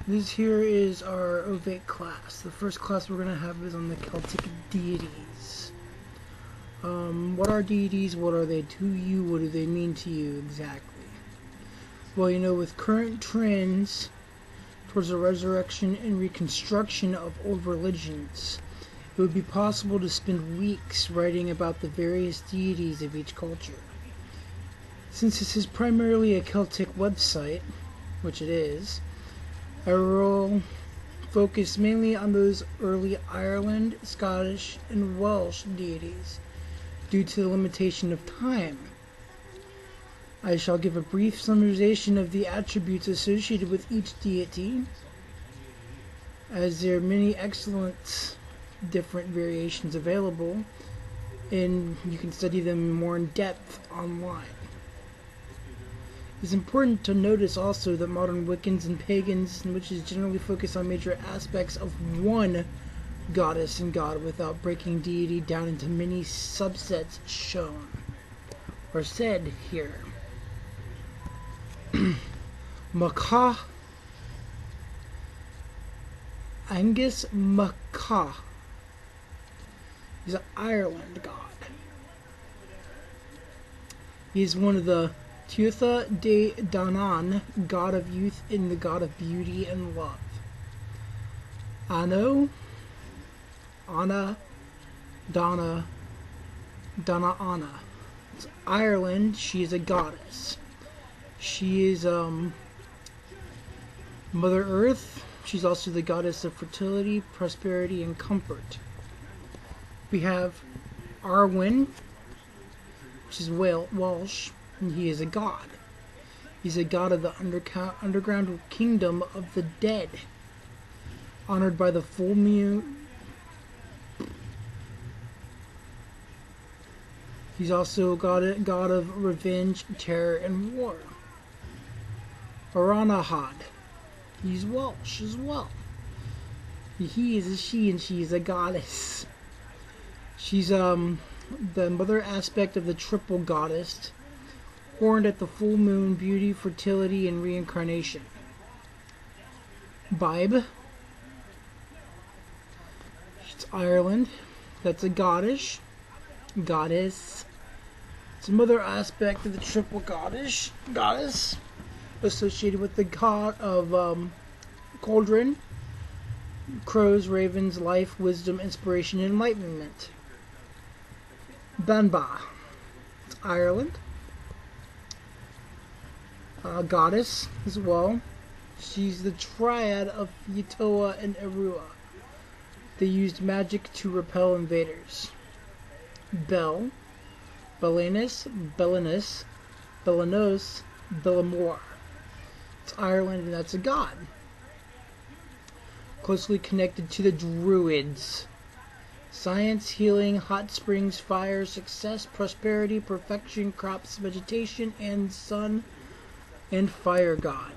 This here is our OVAITE class. The first class we're going to have is on the Celtic deities. What are deities? What are they to you? What do they mean to you exactly? Well, you know, with current trends towards the resurrection and reconstruction of old religions, it would be possible to spend weeks writing about the various deities of each culture. Since this is primarily a Celtic website, which it is, I will focus mainly on those early Ireland, Scottish, and Welsh deities due to the limitation of time. I shall give a brief summarization of the attributes associated with each deity, as there are many excellent different variations available, and you can study them more in depth online. It's important to notice also that modern Wiccans and pagans and witches generally focus on major aspects of one goddess and god without breaking deity down into many subsets shown or said here. Macha, Angus Macha is an Ireland god. He is one of the Tuatha de Danann, god of youth and the god of beauty and love. Anna, Donna, Anna. It's Ireland. She is a goddess. She is Mother Earth. She's also the goddess of fertility, prosperity, and comfort. We have Arwen, which is Welsh, and he is a god. He's a god of the underground kingdom of the dead, honored by the full moon. He's also a god of revenge, terror, and war. Aranahad. He's Welsh as well. He is a she and she is a goddess. She's the mother aspect of the triple goddess, horned at the full moon, beauty, fertility, and reincarnation. Bibe. It's Ireland. That's a goddess. It's a mother aspect of the triple goddess, associated with the god of cauldron, crows, ravens, life, wisdom, inspiration, and enlightenment. Banba. It's Ireland. Goddess as well. She's the triad of Yatoa and Erua. They used magic to repel invaders. Bel, Belenus, Belanos, Belamor. It's Ireland, and that's a god. Closely connected to the Druids. Science, healing, hot springs, fire, success, prosperity, perfection, crops, vegetation, and sun and fire god.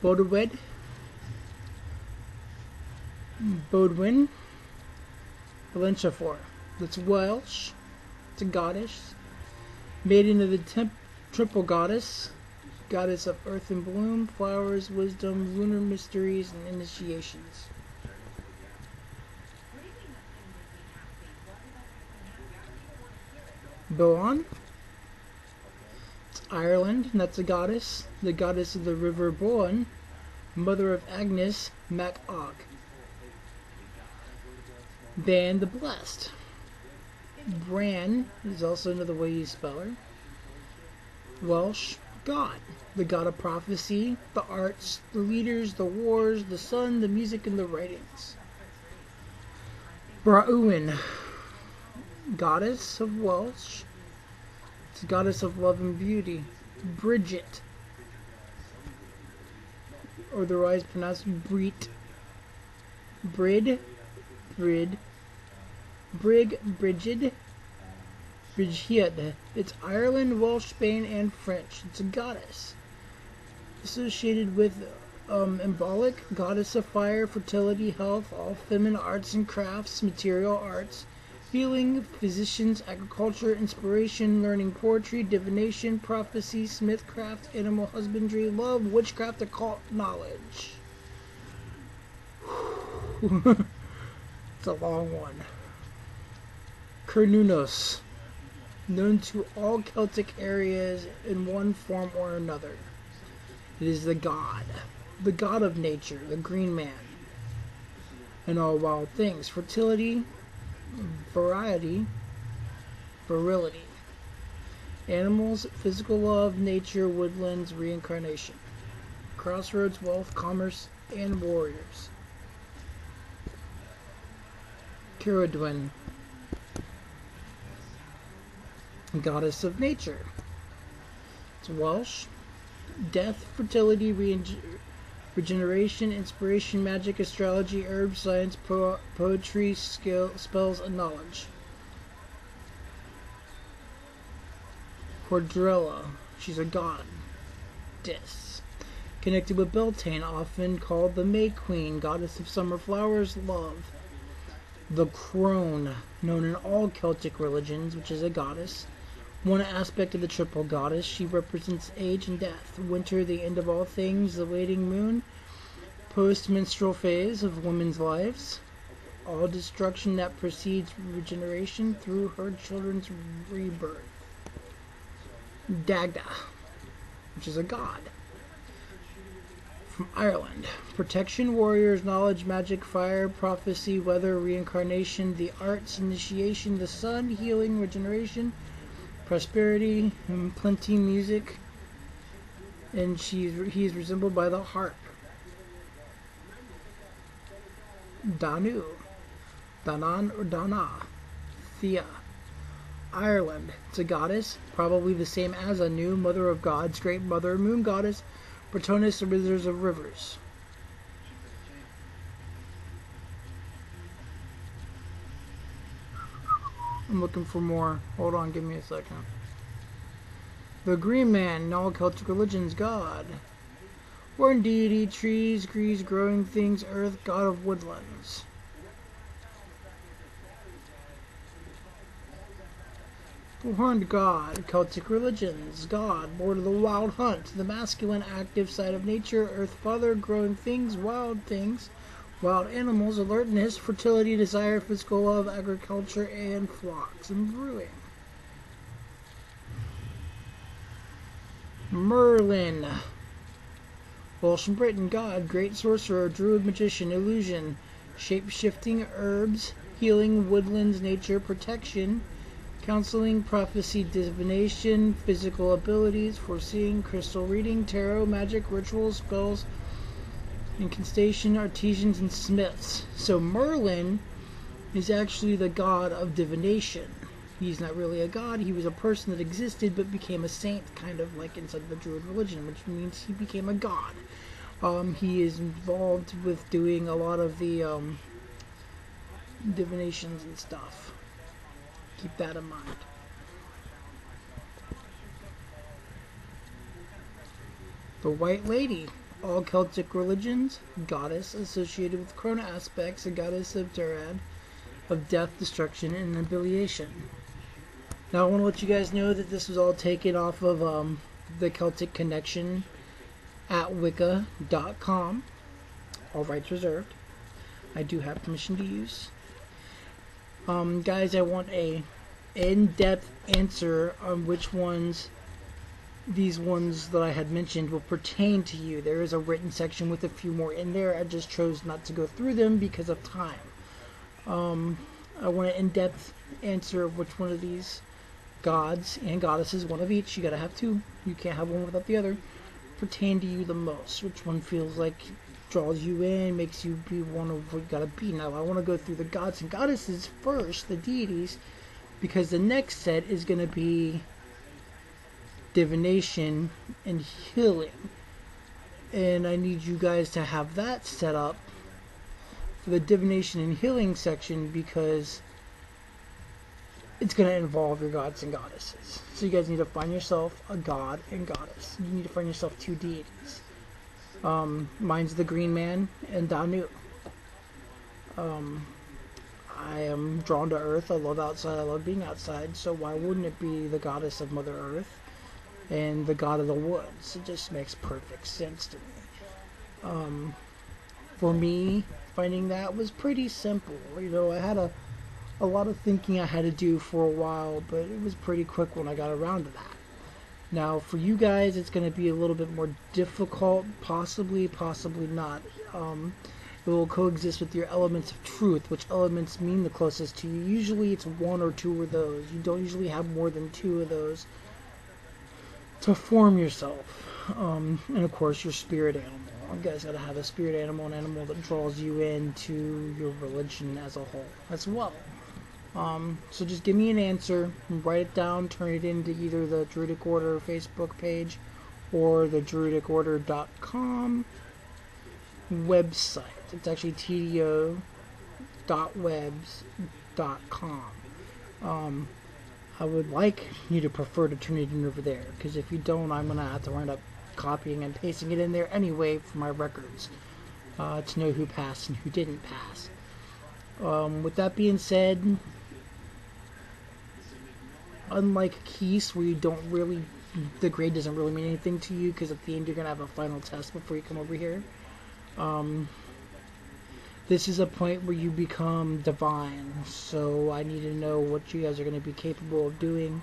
Bodwin, Valenciafor. That's Welsh. It's a goddess. Maiden of the triple goddess. Goddess of earth and bloom, flowers, wisdom, lunar mysteries, and initiations. Boan. It's Ireland, and that's a goddess. The goddess of the river Boan, mother of Agnes Mac Og. Ban the Blessed. Bran is also another way you spell her. Welsh god. The god of prophecy, the arts, the leaders, the wars, the sun, the music, and the writings. Brauin. Goddess of Welsh. It's a goddess of love and beauty. Bridget. Or otherwise pronounced Brit. Brig, Brigid, Brigid. It's Ireland, Welsh, Spain, and French. It's a goddess. Associated with embolic, goddess of fire, fertility, health, all feminine arts and crafts, material arts, healing, physicians, agriculture, inspiration, learning poetry, divination, prophecy, smithcraft, animal husbandry, love, witchcraft, occult knowledge. It's a long one. Cernunnos, known to all Celtic areas in one form or another. It is the god of nature, the green man, and all wild things, fertility, variety, virility, animals, physical love, nature, woodlands, reincarnation, crossroads, wealth, commerce, and warriors. Ceridwen, goddess of nature. It's Welsh. Death, fertility, regeneration, inspiration, magic, astrology, herbs, science, poetry, spells, and knowledge. Cordrella, she's a goddess. Connected with Beltane, often called the May Queen, goddess of summer flowers, love. The crone, known in all Celtic religions, which is a goddess. One aspect of the triple goddess, she represents age and death, winter, the end of all things, the waning moon, post-menstrual phase of women's lives, all destruction that precedes regeneration through her children's rebirth. Dagda, which is a god. From Ireland, protection, warriors, knowledge, magic, fire, prophecy, weather, reincarnation, the arts, initiation, the sun, healing, regeneration, prosperity, and plenty, music, and he is resembled by the harp. Danu, Danan or Dana, Thea, Ireland. It's a goddess, probably the same as Anu, mother of gods, great mother, moon goddess, Bretonus, the wizards of rivers. I'm looking for more. Hold on, give me a second. The Green Man, in all Celtic religions, god. Horned deity, trees, trees, growing things, earth, god of woodlands. The Horned God, Celtic religions, god, lord of the wild hunt, the masculine active side of nature, earth father, growing things, wild animals, alertness, fertility, desire, physical love, agriculture, and flocks and brewing. Merlin, Welsh and Britain, god, great sorcerer, druid, magician, illusion, shape-shifting, herbs, healing, woodlands, nature, protection, counseling, prophecy, divination, physical abilities, foreseeing, crystal reading, tarot, magic, rituals, spells, incantation, artisans, and smiths. So Merlin is actually the god of divination. He's not really a god, he was a person that existed but became a saint, kind of like inside the Druid religion, which means he became a god. He is involved with doing a lot of the divinations and stuff. Keep that in mind. The White Lady, all Celtic religions, goddess associated with Corona aspects, a goddess of Durad, of death, destruction, and annihilation. Now I want to let you guys know that this was all taken off of the Celtic Connection at wicca.com. All rights reserved. I do have permission to use. Guys, I want a in-depth answer on which ones, these ones that I had mentioned, will pertain to you. There is a written section with a few more in there. I just chose not to go through them because of time. I want an in-depth answer of which one of these gods and goddesses, one of each, you gotta have two, you can't have one without the other, pertain to you the most. Which one feels like draws you in, makes you be one of what you gotta be. Now I want to go through the gods and goddesses first, the deities, because the next set is going to be divination and healing, and I need you guys to have that set up for the divination and healing section, because it's going to involve your gods and goddesses. So you guys need to find yourself a god and goddess. You need to find yourself two deities. Mine's the Green Man and Danu. I am drawn to Earth. I love outside. I love being outside. So why wouldn't it be the goddess of Mother Earth and the god of the woods? It just makes perfect sense to me. For me, finding that was pretty simple. You know, I had a lot of thinking I had to do for a while, but it was pretty quick when I got around to that. Now, for you guys, it's going to be a little bit more difficult, possibly not. It will coexist with your elements of truth, which elements mean the closest to you. Usually it's one or two of those. You don't usually have more than two of those to form yourself. And of course, your spirit animal. You guys got to have a spirit animal, an animal that draws you into your religion as a whole as well. So just give me an answer, write it down, turn it into either the Druidic Order Facebook page or the druidicorder.com website. It's actually tdo.webs.com. I would like you to prefer to turn it in over there, because if you don't, I'm going to have to wind up copying and pasting it in there anyway for my records to know who passed and who didn't pass. With that being said, unlike Keys, where you don't really, the grade doesn't really mean anything to you, because at the end you're going to have a final test before you come over here. This is a point where you become divine, so I need to know what you guys are going to be capable of doing,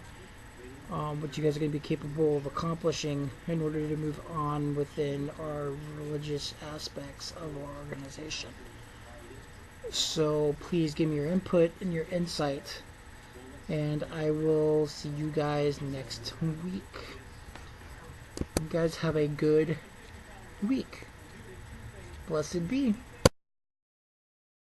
what you guys are going to be capable of accomplishing in order to move on within our religious aspects of our organization. So please give me your input and your insight, and I will see you guys next week. You guys have a good week. Blessed be.